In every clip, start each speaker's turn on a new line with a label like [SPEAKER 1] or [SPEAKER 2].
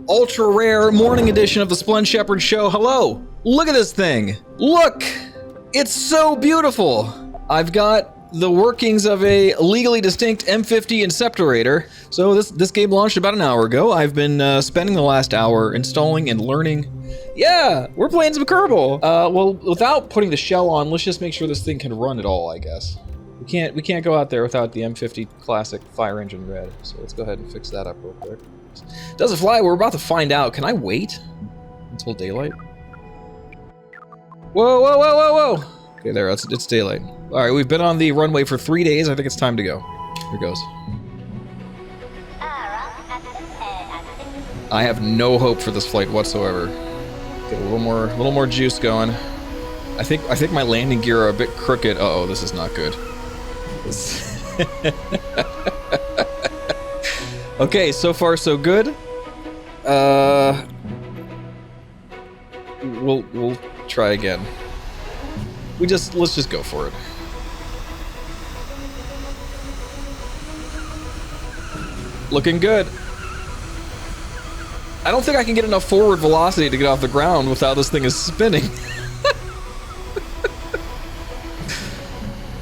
[SPEAKER 1] ultra rare morning edition of the Splend Shepherd Show. Hello! Look at this thing! Look! It's so beautiful! I've got the workings of a legally distinct M-50 Interceptorator. So this game launched about an hour ago. I've been spending the last hour installing and learning. Yeah, we're playing some Kerbal. Well, without putting the shell on, let's just make sure this thing can run at all, I guess. We can't go out there without the M-50 Classic fire engine red. So let's go ahead and fix that up real quick. Does it fly? We're about to find out. Can I wait until daylight? Whoa, whoa, whoa, whoa, whoa! Okay, there, it's daylight. All right, we've been on the runway for 3 days. I think it's time to go. Here goes. I have no hope for this flight whatsoever. Get a little more juice going. I think my landing gear are a bit crooked. Uh-oh, this is not good. Okay, so far so good. We'll try again. Let's just go for it. Looking good. I don't think I can get enough forward velocity to get off the ground without this thing is spinning.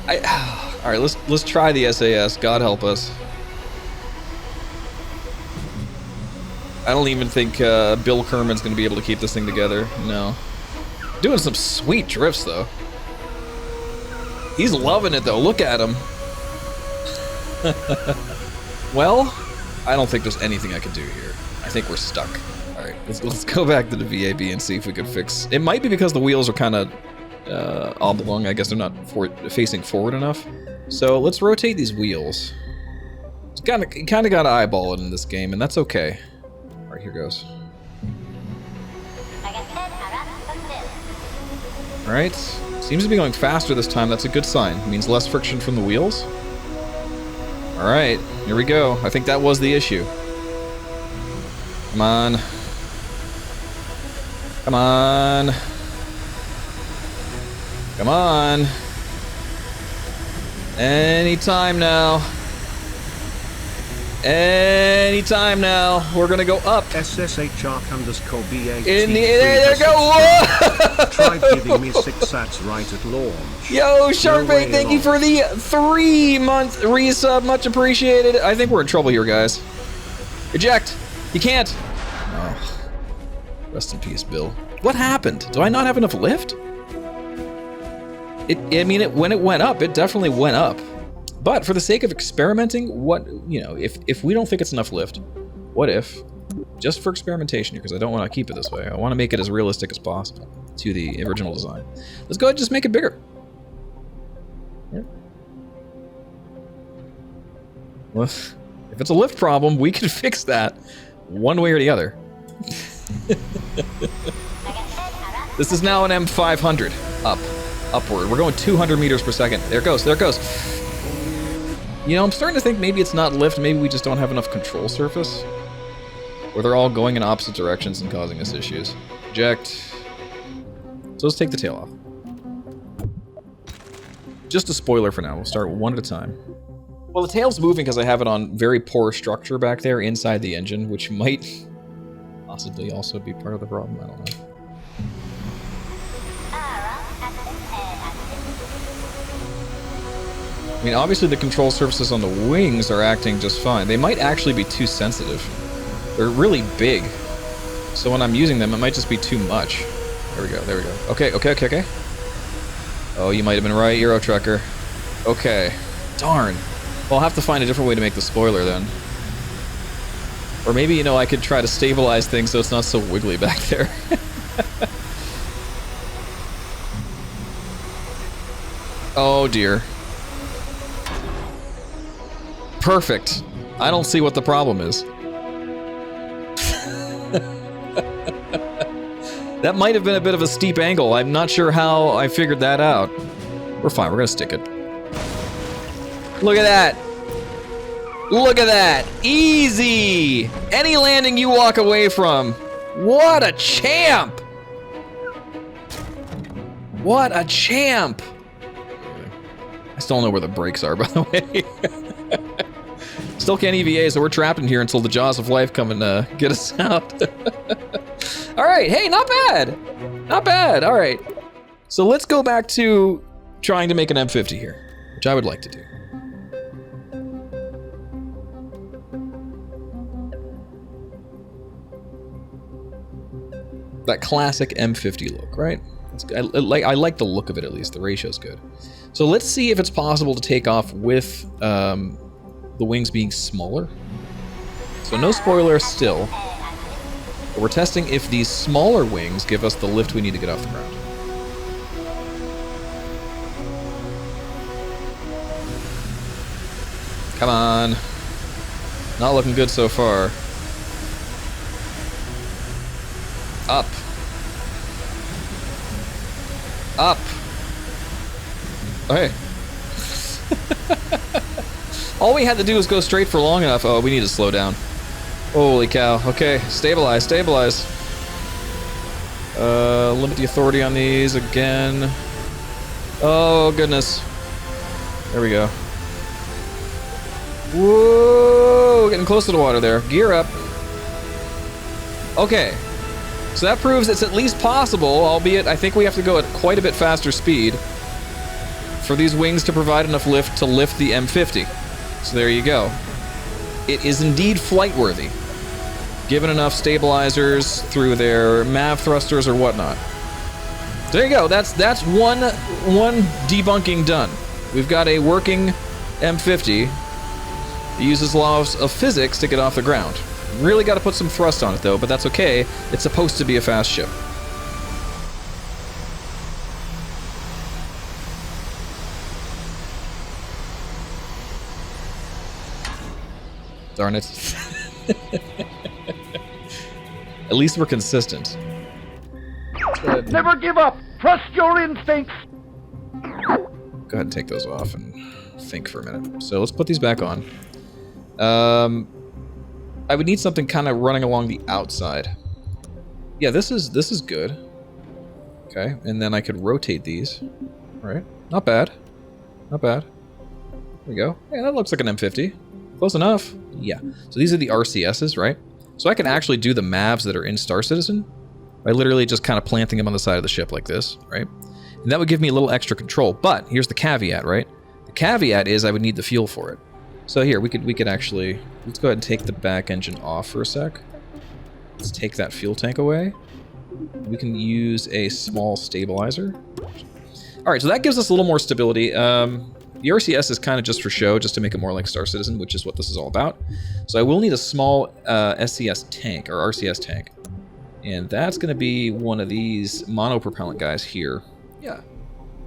[SPEAKER 1] All right, let's try the SAS. God help us. I don't even think Bill Kerman's gonna be able to keep this thing together. No. Doing some sweet drifts though. He's loving it though. Look at him. Well, I don't think there's anything I can do here. I think we're stuck. All right, let's go back to the VAB and see if we can fix. It might be because the wheels are kind of oblong. I guess they're not facing forward enough. So let's rotate these wheels. It's kind of got to eyeball it in this game, and that's okay. All right, here goes. All right, seems to be going faster this time. That's a good sign. It means less friction from the wheels. All right, here we go. I think that was the issue. Come on. Come on. Come on. Anytime now. Anytime now. We're gonna go up.
[SPEAKER 2] SSHR_BA.
[SPEAKER 1] In the air, there go. Whoa!
[SPEAKER 2] Tried giving me 6 sats right at launch.
[SPEAKER 1] Yo, Sharkbait, thank you for the 3-month resub. Much appreciated. I think we're in trouble here, guys. Eject. You can't. Oh. Rest in peace, Bill. What happened? Do I not have enough lift? When it went up, it definitely went up. But for the sake of experimenting, if we don't think it's enough lift, what if, just for experimentation here, because I don't want to keep it this way, I want to make it as realistic as possible to the original design. Let's go ahead and just make it bigger. Yeah. Well, if it's a lift problem, we can fix that one way or the other. This is now an M500. Upward. We're going 200 meters per second. There it goes. There it goes. You know, I'm starting to think maybe it's not lift. Maybe we just don't have enough control surface. Or they're all going in opposite directions and causing us issues. Eject. So let's take the tail off. Just a spoiler for now. We'll start one at a time. Well, the tail's moving because I have it on very poor structure back there inside the engine, which might possibly also be part of the problem. I don't know. I mean, obviously the control surfaces on the wings are acting just fine. They might actually be too sensitive. They're really big. So when I'm using them, it might just be too much. There we go, there we go. Okay. Oh, you might have been right, Euro Trucker. Okay. Darn. Well, I'll have to find a different way to make the spoiler then. Or maybe, I could try to stabilize things so it's not so wiggly back there. Oh dear. Perfect. I don't see what the problem is. That might have been a bit of a steep angle. I'm not sure how I figured that out. We're fine. We're gonna stick it. Look at that. Look at that. Easy. Any landing you walk away from. What a champ. What a champ. I still don't know where the brakes are, by the way. Still can't EVA, so we're trapped in here until the jaws of life come and get us out. All right, hey, not bad. Not bad, all right. So let's go back to trying to make an M-50 here, which I would like to do. That classic M-50 look, right? I like the look of it, at least. The ratio's good. So let's see if it's possible to take off with the wings being smaller. So no spoiler still. But we're testing if these smaller wings give us the lift we need to get off the ground. Come on. Not looking good so far. Up. Up. Okay. All we had to do was go straight for long enough. Oh, we need to slow down. Holy cow. Okay, stabilize, stabilize. Limit the authority on these again. Oh, goodness. There we go. Whoa, getting close to the water there. Gear up. Okay. So that proves it's at least possible, albeit I think we have to go at quite a bit faster speed for these wings to provide enough lift to lift the M-50. So there you go. It is indeed flight-worthy, given enough stabilizers through their MAV thrusters or whatnot. There you go. That's one debunking done. We've got a working M-50 that uses laws of physics to get off the ground. Really got to put some thrust on it, though, but that's okay. It's supposed to be a fast ship. Darn it. At least we're consistent.
[SPEAKER 3] Never give up! Trust your instincts!
[SPEAKER 1] Go ahead and take those off and think for a minute. So let's put these back on. I would need something kind of running along the outside. Yeah, this is good. Okay, and then I could rotate these. All right, not bad. Not bad. There we go. Yeah, that looks like an M-50. Close enough. Yeah. So these are the RCSs, right? So I can actually do the MAVs that are in Star Citizen by literally just kind of planting them on the side of the ship like this, right? And that would give me a little extra control. But here's the caveat, right? The caveat is I would need the fuel for it. So here, we could actually, let's go ahead and take the back engine off for a sec. Let's take that fuel tank away. We can use a small stabilizer. All right, so that gives us a little more stability. The RCS is kind of just for show, just to make it more like Star Citizen, which is what this is all about. So I will need a small SCS tank, or RCS tank. And that's going to be one of these monopropellant guys here. Yeah.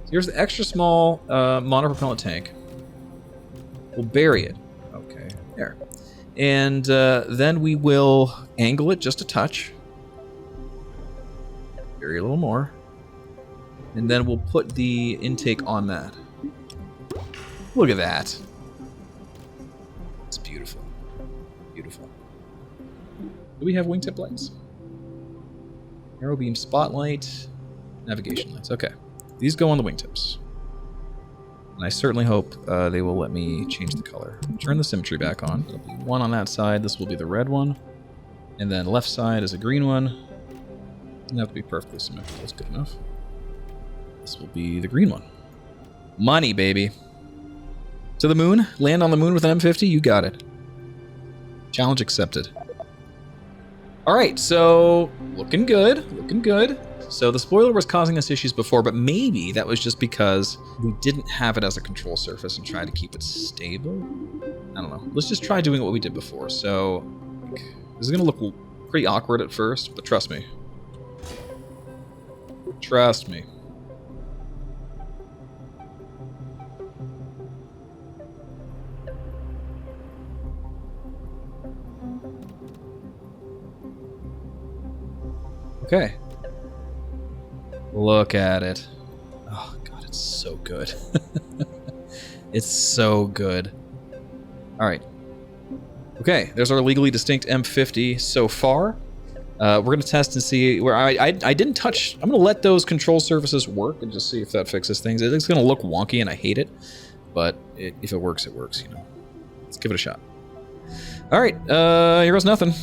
[SPEAKER 1] So here's the extra small monopropellant tank. We'll bury it. Okay, there. And then we will angle it just a touch. Bury a little more. And then we'll put the intake on that. Look at that. It's beautiful. Beautiful. Do we have wingtip lights? Arrow beam spotlight. Navigation lights. Okay. These go on the wingtips. And I certainly hope they will let me change the color. Turn the symmetry back on. There'll be one on that side. This will be the red one. And then left side is a green one. Doesn't have to be perfectly symmetrical. That's good enough. This will be the green one. Money, baby. To the moon? Land on the moon with an M-50? You got it. Challenge accepted. Alright, so looking good. Looking good. So the spoiler was causing us issues before, but maybe that was just because we didn't have it as a control surface and tried to keep it stable. I don't know. Let's just try doing what we did before. So this is going to look pretty awkward at first, but trust me. Trust me. Okay. Look at it. Oh, God, it's so good. It's so good. All right. Okay, there's our legally distinct M-50 so far. We're going to test and see where I didn't touch. I'm going to let those control surfaces work and just see if that fixes things. It's going to look wonky, and I hate it. But if it works, it works, you know. Let's give it a shot. All right, here goes nothing.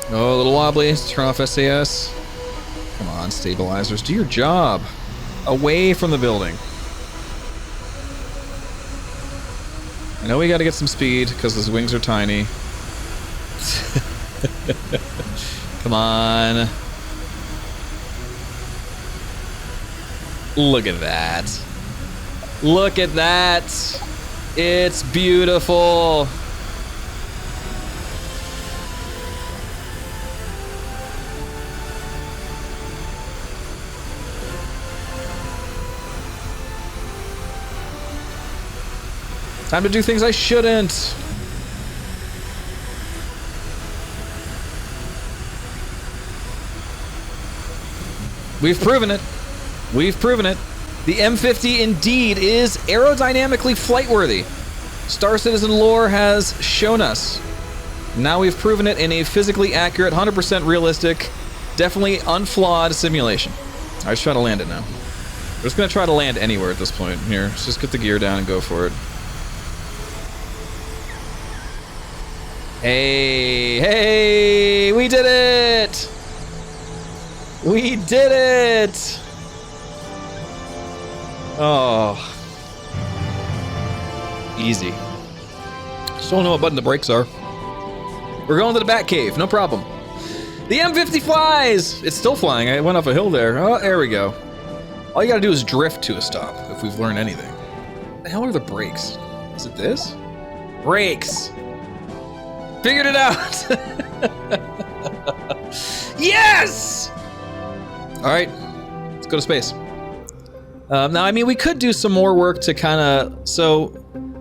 [SPEAKER 1] Oh, a little wobbly. Let's turn off SAS. Come on, stabilizers, do your job. Away from the building. I know we got to get some speed because his wings are tiny. Come on. Look at that. Look at that. It's beautiful. Time to do things I shouldn't. We've proven it. We've proven it. The M-50 indeed is aerodynamically flight-worthy. Star Citizen lore has shown us. Now we've proven it in a physically accurate, 100% realistic, definitely unflawed simulation. I just try to land it now. We're just gonna try to land anywhere at this point. Here, let's just get the gear down and go for it. Hey, hey, we did it! We did it! Oh. Easy. Still don't know what button the brakes are. We're going to the Batcave, no problem. The M-50 flies! It's still flying. I went off a hill there. Oh, there we go. All you gotta do is drift to a stop, if we've learned anything. What the hell are the brakes? Is it this? Brakes! Figured it out! Yes! Alright, let's go to space. Now, I mean, we could do some more work to kind of... So,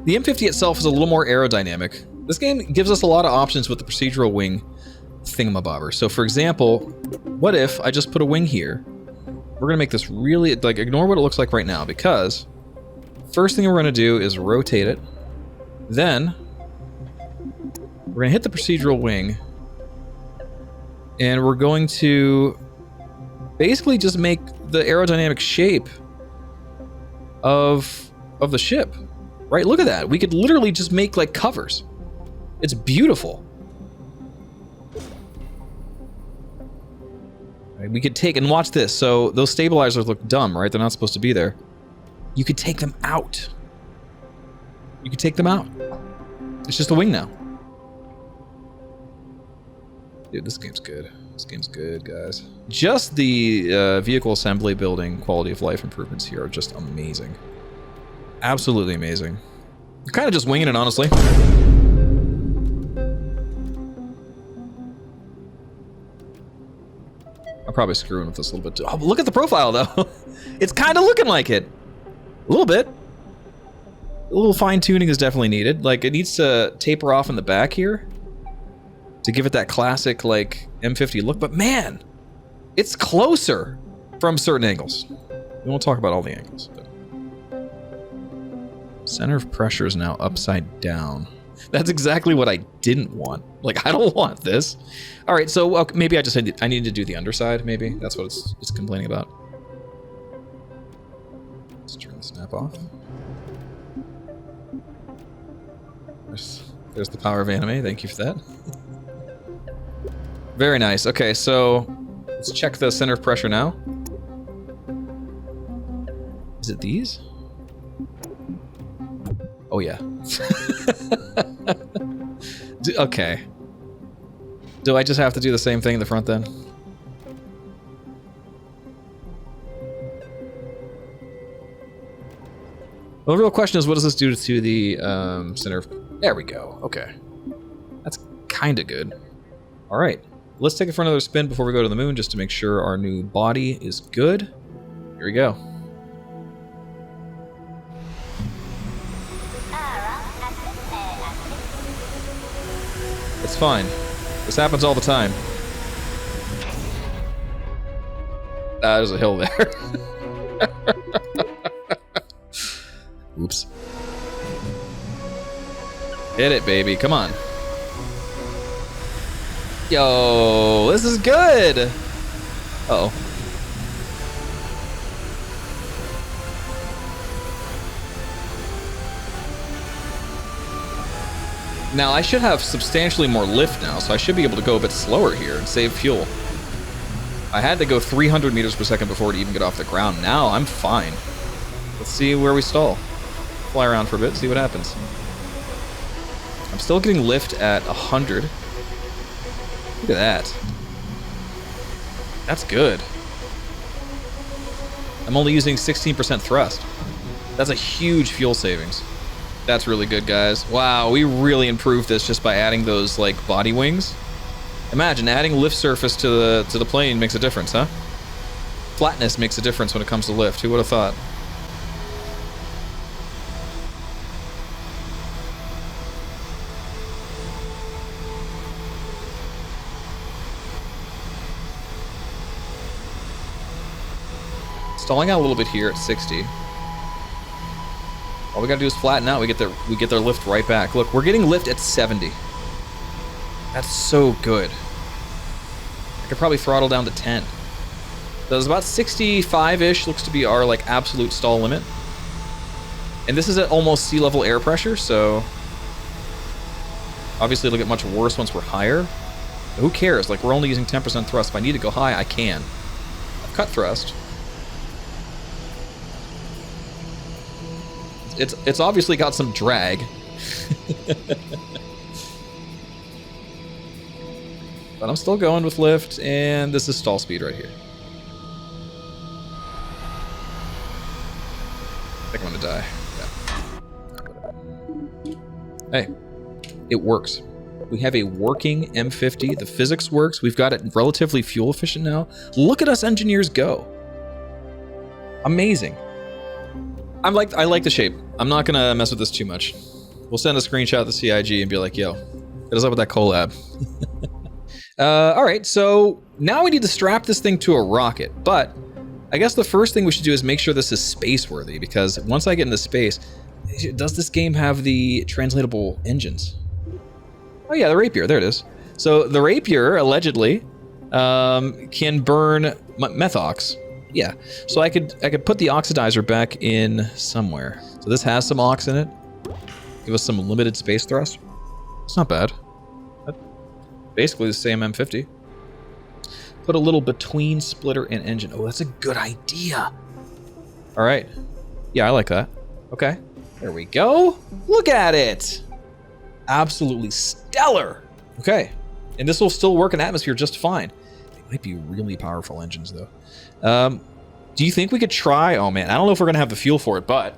[SPEAKER 1] the M-50 itself is a little more aerodynamic. This game gives us a lot of options with the procedural wing thingamabobber. So, for example, what if I just put a wing here? We're gonna make this really... Like, ignore what it looks like right now, because... First thing we're gonna do is rotate it. Then... We're gonna hit the procedural wing. And we're going to... basically just make the aerodynamic shape of the ship. Right, look at that. We could literally just make like covers. It's beautiful. Right, we could take, and watch this. So those stabilizers look dumb, right? They're not supposed to be there. You could take them out. You could take them out. It's just a wing now. Dude, this game's good. This game's good, guys. Just the vehicle assembly building quality of life improvements here are just amazing. Absolutely amazing. You're kind of just winging it, honestly. I'm probably screwing with this a little bit too. Oh, look at the profile, though. It's kind of looking like it. A little bit. A little fine-tuning is definitely needed. Like, it needs to taper off in the back here to give it that classic, like, M-50 look. But man, it's closer from certain angles. We won't talk about all the angles. But... Center of pressure is now upside down. That's exactly what I didn't want. Like, I don't want this. All right, so okay, maybe I need to do the underside, maybe. That's what it's complaining about. Let's turn the snap off. There's the power of anime. Thank you for that. Very nice. Okay, so let's check the center of pressure now. Is it these? Oh yeah. Okay. Do I just have to do the same thing in the front then? Well, the real question is, what does this do to the center of... There we go. Okay. That's kind of good. All right. Let's take it for another spin before we go to the moon, just to make sure our new body is good. Here we go. It's fine. This happens all the time. There's a hill there. Oops. Hit it, baby. Come on. Yo, this is good. Uh-oh. Now, I should have substantially more lift now, so I should be able to go a bit slower here and save fuel. I had to go 300 meters per second before to even get off the ground. Now, I'm fine. Let's see where we stall. Fly around for a bit, see what happens. I'm still getting lift at 100. Look at that. That's good. I'm only using 16% thrust. That's a huge fuel savings. That's really good, guys. Wow, we really improved this just by adding those, like, body wings. Imagine, adding lift surface to the plane makes a difference, huh? Flatness makes a difference when it comes to lift. Who would have thought? Stalling out a little bit here at 60. All we gotta do is flatten out. We get their lift right back. Look, we're getting lift at 70. That's so good. I could probably throttle down to 10. So there's about 65-ish looks to be our like absolute stall limit. And this is at almost sea level air pressure, so obviously it'll get much worse once we're higher. But who cares? Like, we're only using 10% thrust. If I need to go high, I can. I've cut thrust. It's obviously got some drag. But I'm still going with lift, and this is stall speed right here. I think I'm gonna die. Yeah. Hey, it works. We have a working M-50. The physics works. We've got it relatively fuel efficient now. Look at us engineers go. Amazing. I like the shape. I'm not gonna mess with this too much. We'll send a screenshot of the CIG and be like, yo, hit us up with that collab. All right, so now we need to strap this thing to a rocket, but I guess the first thing we should do is make sure this is space worthy, because once I get into space, does this game have the translatable engines? Oh yeah, the Rapier, there it is. So the Rapier, allegedly, can burn methox. Yeah, so I could put the oxidizer back in somewhere. So this has some ox in it. Give us some limited space thrust. It's not bad. Basically the same M-50. Put a little between splitter and engine. Oh, that's a good idea. All right. Yeah, I like that. Okay, there we go. Look at it. Absolutely stellar. Okay, and this will still work in atmosphere just fine. They might be really powerful engines though. Do you think we could try? Oh man, I don't know if we're gonna have the fuel for it, but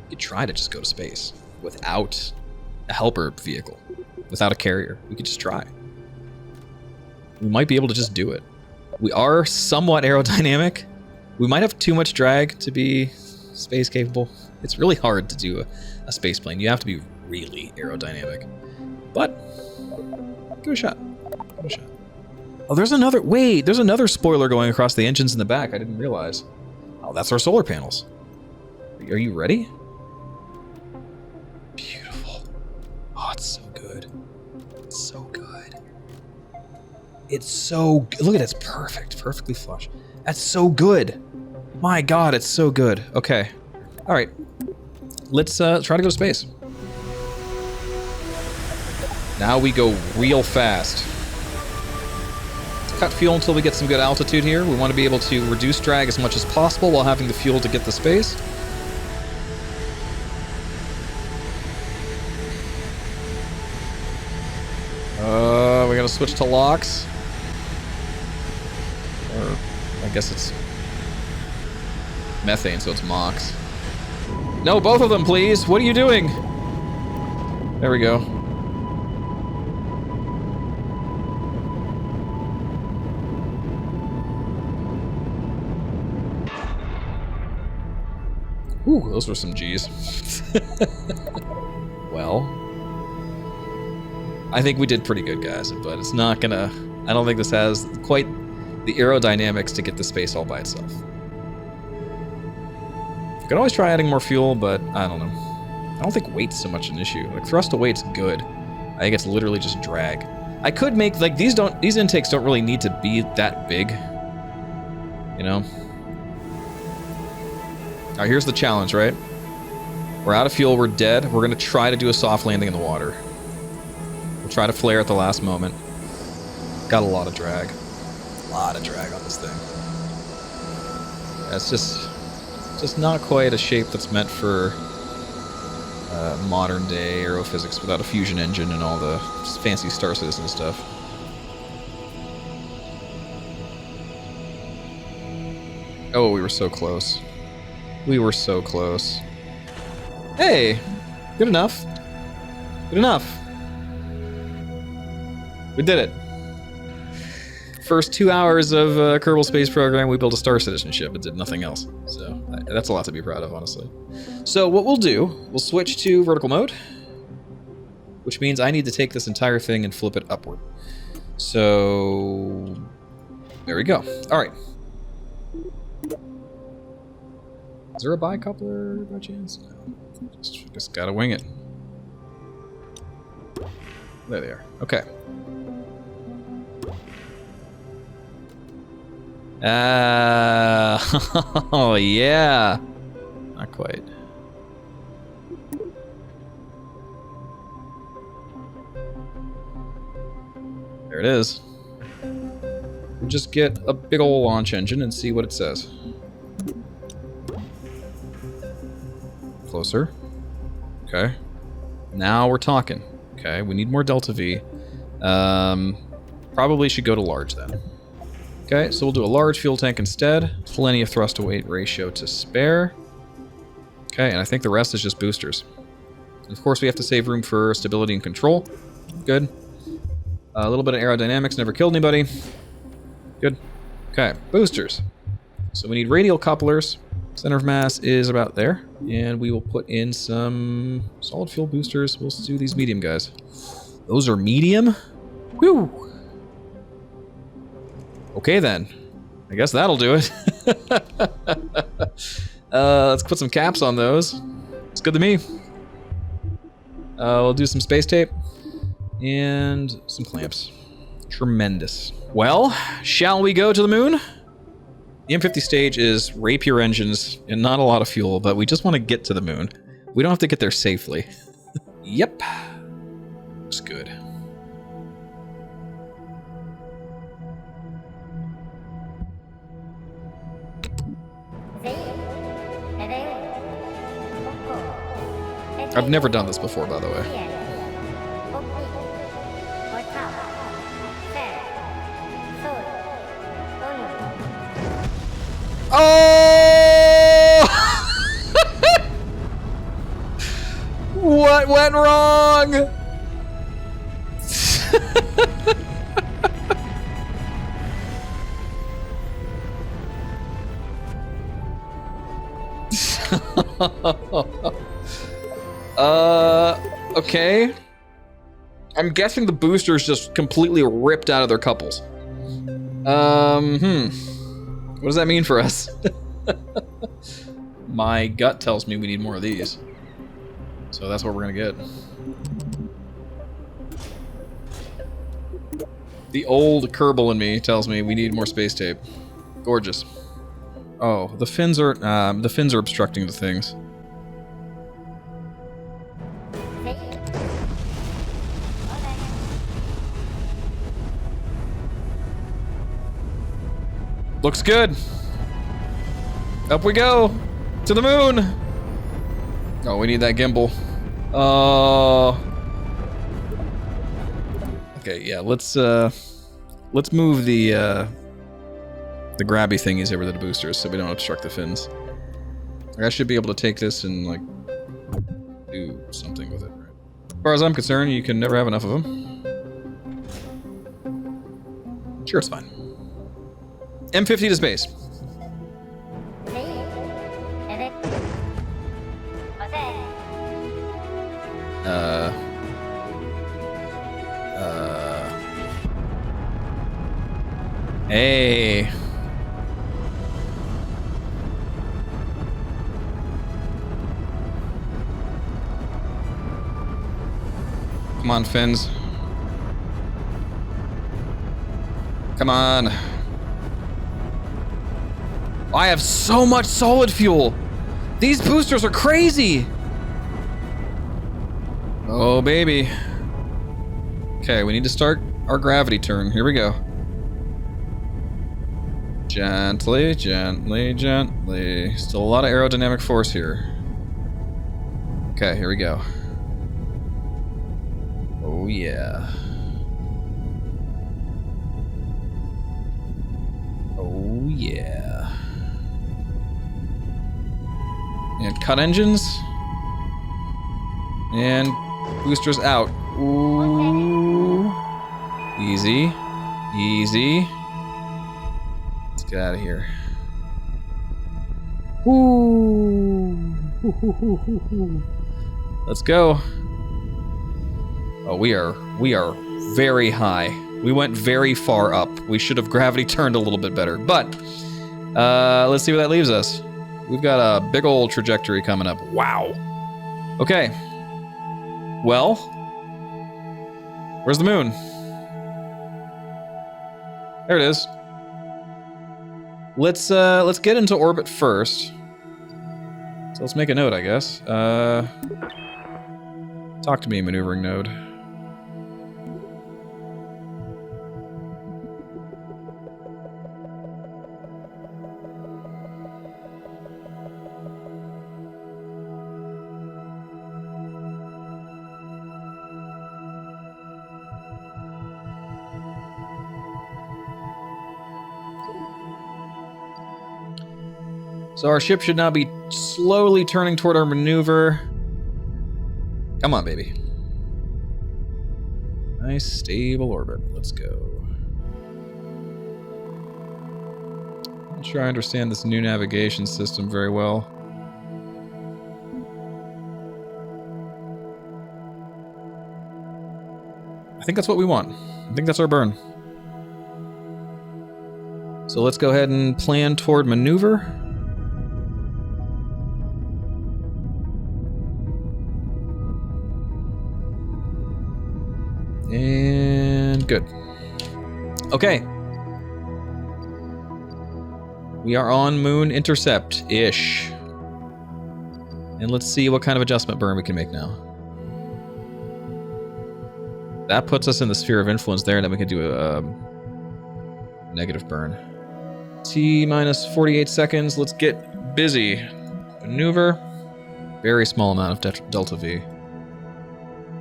[SPEAKER 1] we could try to just go to space without a helper vehicle, without a carrier. We could just try. We might be able to just do it. We are somewhat aerodynamic. We might have too much drag to be space capable. It's really hard to do a space plane. You have to be really aerodynamic. But give it a shot. Give it a shot. Oh, there's another spoiler going across the engines in the back. I didn't realize. Oh, that's our solar panels. Are you ready? Beautiful. Oh, it's so good. It's so good. It's so good. Look at it, it's perfect. Perfectly flush. That's so good. My God, it's so good. Okay. All right. Let's try to go to space. Now we go real fast. Let's cut fuel until we get some good altitude here. We want to be able to reduce drag as much as possible while having the fuel to get the space. We gotta switch to locks. Or I guess it's methane, so it's MOX. No, both of them, please. What are you doing? There we go. Ooh, those were some G's. Well, I think we did pretty good, guys, but it's not gonna... I don't think this has quite the aerodynamics to get the space all by itself. You can always try adding more fuel, but I don't know. I don't think weight's so much an issue. Like, thrust to weight's good. I think it's literally just drag. I could make, like, these intakes don't really need to be that big. You know? Alright, here's the challenge, right? We're out of fuel, we're dead. We're gonna try to do a soft landing in the water. Try to flare at the last moment. Got a lot of drag. A lot of drag on this thing. Yeah, it's just not quite a shape that's meant for modern day aerophysics without a fusion engine and all the fancy Star Citizen stuff. Oh, we were so close. We were so close. Hey! Good enough. Good enough. We did it. First 2 hours of Kerbal Space Program, we built a Star Citizen ship. It did nothing else. So that's a lot to be proud of, honestly. So what we'll do, we'll switch to vertical mode, which means I need to take this entire thing and flip it upward. So there we go. All right. Is there a bicoupler by chance? No. Just gotta wing it. There they are. Okay. Oh yeah. Not quite. There it is. We'll just get a big ol' launch engine and see what it says. Closer. Okay. Now we're talking. Okay, we need more Delta V. Probably should go to large then. Okay, so we'll do a large fuel tank instead. Plenty of thrust to weight ratio to spare. Okay, and I think the rest is just boosters. And of course, we have to save room for stability and control. Good. A little bit of aerodynamics, never killed anybody. Good. Okay, boosters. So we need radial couplers. Center of mass is about there. And we will put in some solid fuel boosters. We'll do these medium guys. Those are medium? Whew! Okay then. I guess that'll do it. Let's put some caps on those. It's good to me. We'll do some space tape. And some clamps. Tremendous. Well, shall we go to the moon? The M-50 stage is rapier engines and not a lot of fuel, but we just want to get to the moon. We don't have to get there safely. Yep. Looks good. I've never done this before, by the way. Oh! What went wrong? Okay. I'm guessing the boosters just completely ripped out of their couples. What does that mean for us? My gut tells me we need more of these. So that's what we're gonna get. The old Kerbal in me tells me we need more space tape. Gorgeous. Oh, the fins are obstructing the things. Looks good. Up we go to the moon. Oh, we need that gimbal. Okay, yeah. Let's move the grabby thingies over to the boosters so we don't obstruct the fins. I should be able to take this and like do something with it. As far as I'm concerned, you can never have enough of them. Sure, it's fine. M-50 to space. Hey. Come on, fins. Come on. I have so much solid fuel. These boosters are crazy. Oh, baby. Okay, we need to start our gravity turn. Here we go. Gently, gently, gently. Still a lot of aerodynamic force here. Okay, here we go. Oh yeah. Oh yeah. And cut engines. And boosters out. Ooh. Easy. Easy. Let's get out of here. Ooh. Let's go. Oh, we are very high. We went very far up. We should have gravity turned a little bit better. But let's see where that leaves us. We've got a big old trajectory coming up. Wow. Okay. Well, where's the moon? There it is. Let's get into orbit first. So let's make a note, I guess. Talk to me, maneuvering node. So our ship should now be slowly turning toward our maneuver. Come on, baby. Nice, stable orbit. Let's go. Not sure I understand this new navigation system very well. I think that's what we want. I think that's our burn. So let's go ahead and plan toward maneuver. And good. Okay. We are on moon intercept-ish. And let's see what kind of adjustment burn we can make now. That puts us in the sphere of influence there, and then we can do a negative burn. T minus 48 seconds. Let's get busy. Maneuver. Very small amount of delta V.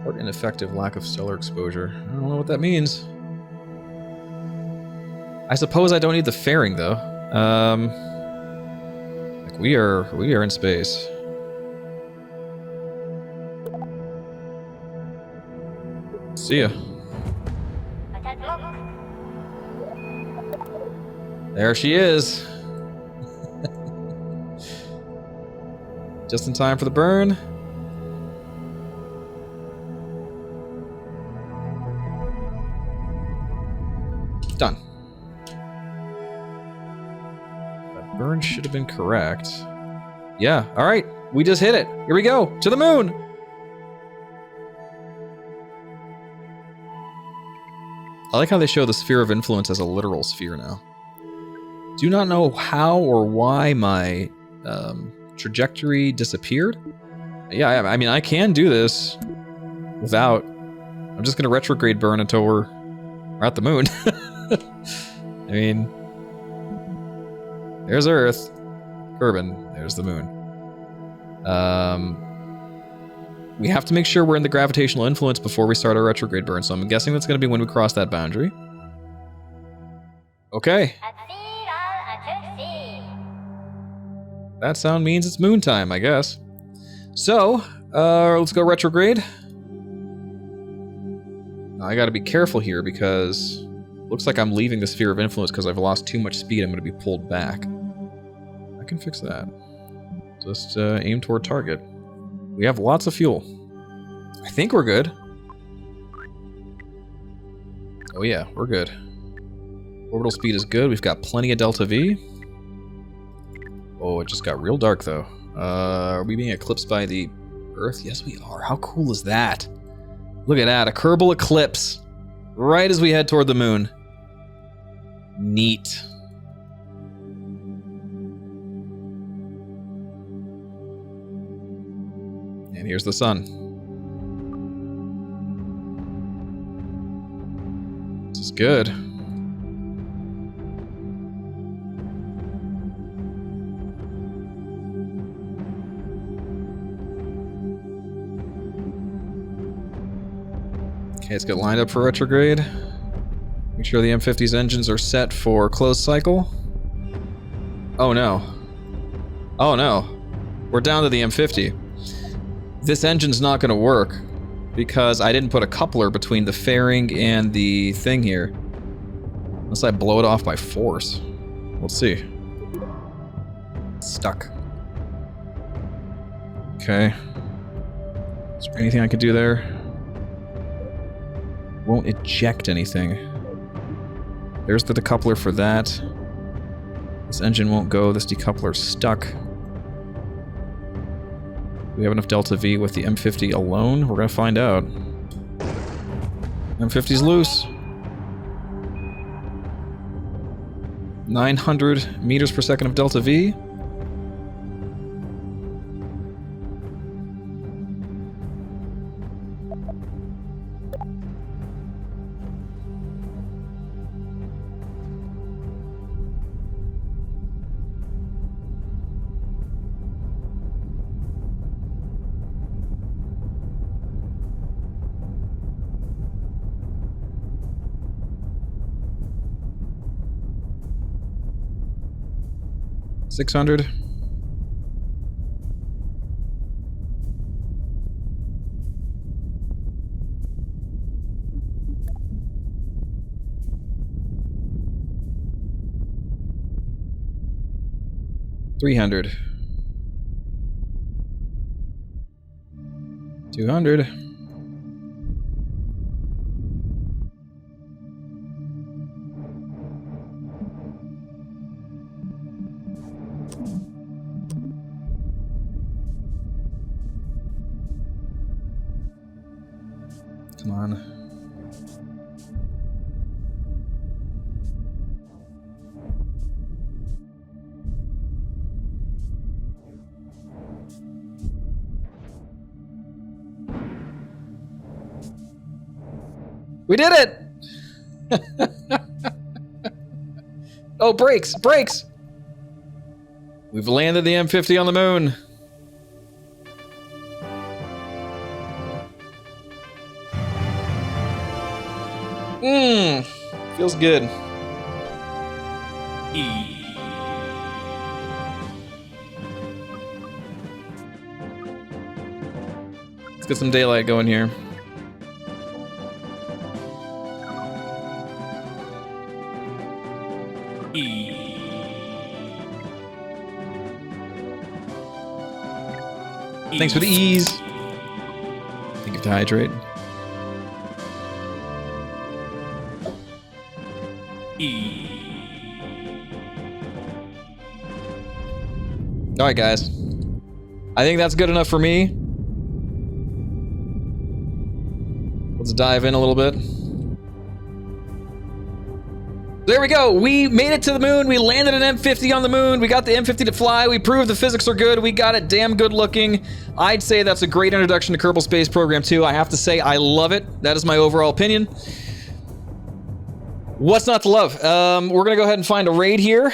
[SPEAKER 1] Or ineffective lack of stellar exposure. I don't know what that means. I suppose I don't need the fairing though. Like we are in space. See ya. There she is. Just in time for the burn. Done. That burn should have been correct. Yeah, all right. We just hit it. Here we go. To the moon. I like how they show the sphere of influence as a literal sphere now. Do not know how or why my trajectory disappeared. Yeah, I mean, I can do this without... I'm just going to retrograde burn until we're at the moon. I mean, there's Earth, Kerbin, there's the moon. We have to make sure we're in the gravitational influence before we start our retrograde burn, so I'm guessing that's going to be when we cross that boundary. Okay. That sound means it's moon time, I guess. So, let's go retrograde. Now, I gotta be careful here because looks like I'm leaving the sphere of influence because I've lost too much speed. I'm gonna be pulled back. I can fix that. Just aim toward target. We have lots of fuel. I think we're good. Oh yeah, we're good. Orbital speed is good. We've got plenty of delta V. Oh, it just got real dark though. Are we being eclipsed by the Earth? Yes, we are. How cool is that? Look at that, a Kerbal eclipse. Right as we head toward the moon. Neat. And here's the sun. is good. Okay, let's get lined up for retrograde. Make sure the M-50's engines are set for closed cycle. Oh no. Oh no. We're down to the M-50. This engine's not gonna work because I didn't put a coupler between the fairing and the thing here. Unless I blow it off by force. We'll see. Stuck. Okay. Is there anything I can do there? Won't eject anything. There's the decoupler for that. This engine won't go, this decoupler's stuck. Do we have enough delta V with the M-50 alone? We're gonna find out. M-50's loose. 900 meters per second of delta V. $600. $300. $200. Come on. We did it! Oh, brakes! Brakes! We've landed the M-50 on the moon. Feels good. Let's get some daylight going here. Thanks for the ease. Think of to hydrate. Alright guys, I think that's good enough for me. Let's dive in a little bit. There we go, we made it to the moon, we landed an M-50 on the moon, we got the M-50 to fly, we proved the physics are good, we got it damn good looking. I'd say that's a great introduction to Kerbal Space Program 2. I have to say, I love it. That is my overall opinion. What's not to love? We're gonna go ahead and find a raid here.